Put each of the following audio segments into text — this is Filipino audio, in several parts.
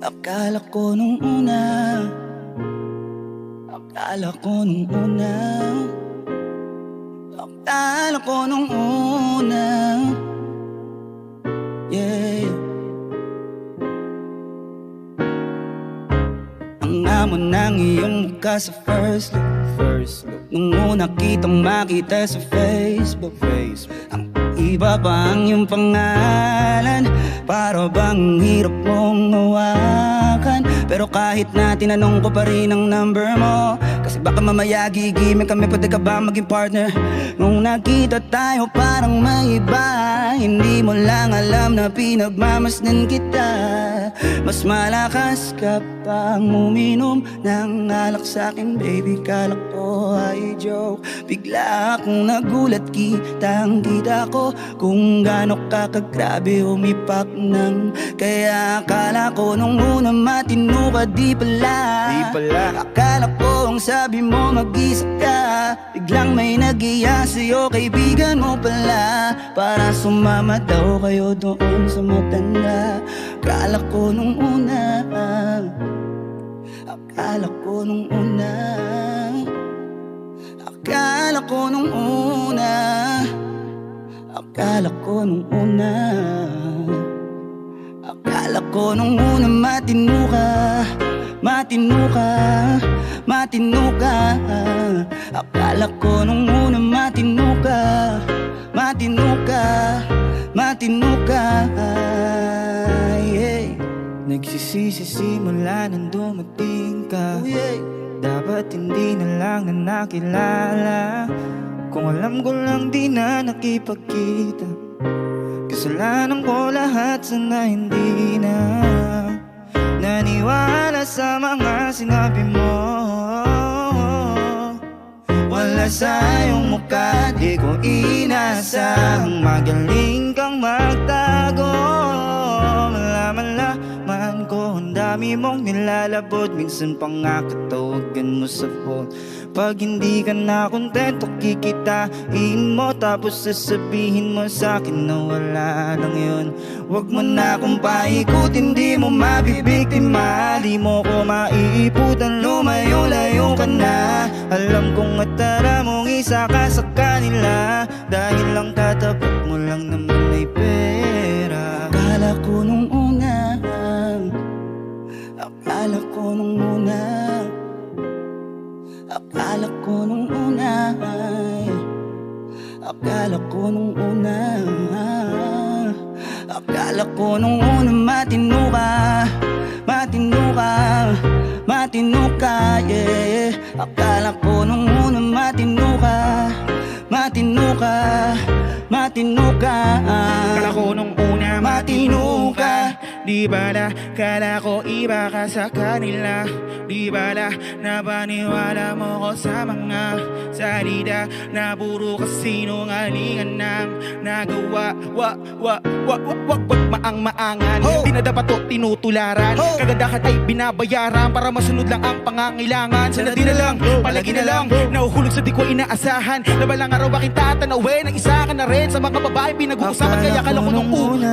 Akala ko nung una, akala ko nung una, akala ko nung una, yeah. Ang amo ng iyong mukha sa first look, nung una kitang makita sa Facebook. Ang iba pa ang iyong pangalan, para bang hirap mong hawakan. Pero kahit na tinanong ko pa rin ang number mo, kasi baka mamaya gigimik kami, pwede ka ba maging partner? Nung nakita tayo parang may iba, hindi mo lang alam na pinagmamasdan kita. Mas malakas ka pang uminom ng alak sa'kin, baby, kala ko ay joke. Bigla akong nagulat, kitang-kita ko kung gaano ka kagrabe umipak ng. Kaya akala ko nung una matino ka, di pala. Akala ko ang sabi mo mag-isa ka, biglang may nag-iya sa'yo, kaibigan mo pala. Para sumama daw kayo doon sa matanda. Akala ko nung una, akala ko nung una, akala ko nung una, akala ko nung una, akala ko nung una matino ka, matino ka, matino ka. Akala ko nung una matino ka, matino ka, matino ka, yeah. Nagsisisi simula nang dumating ka, dapat hindi na lang na nakilala. Kung alam ko lang di na nakipagkita, kasalanan ko lahat, sana hindi na naniwala sa mga sinabi mo. Wala sa iyong mukha, di ko inasang magaling kang magtago. Malaman ko ang dami mong nilalabot, minsan pa nga katawagan mo sa phone. Pag hindi ka na kontento, kikitain mo, tapos sasabihin mo sa'kin na wala lang yun. Huwag mo na akong paikutin, di mo mabibiktima, di mo ko maiiputan, lumayo-layo ka na. Alam kong atara mong isa ka sa kanila, dahil lang katapat mo lang naman ay pera. Akala ko nung una, akala ko nung una, akala ko nung una, akala ko nung una, akala ko nung una matino ka, matino ka, matino ka, yeah. Akala ko nung una matino ka, matino ka, matino ka. Akala ko nung una matino ka, di bala, kala ko iba ka sa kanila. Di bala, napaniwala mo ko sa mga salita na puro kasinungalingan ng nagawa. Wag maang-maangan, di na dapat to tinutularan. Kagandahan ay binabayaran para masunod lang ang pangangailangan. Sana di na lang, palagi na lang, nahuhulog sa di ko inaasahan. Na balang araw aking tatanawin, ang isa ka na rin sa mga babae pinag-uusapan. Kaya akala ko nung una,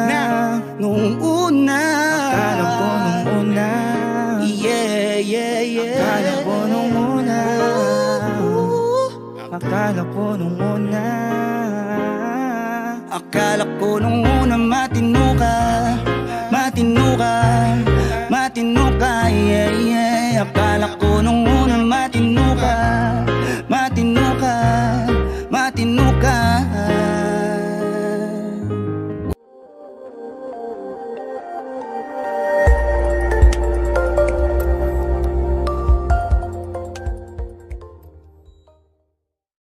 nung una, akala ko nung una, yeah, yeah, yeah. akala ko nung una, akala ko nung una, akala ko nung una.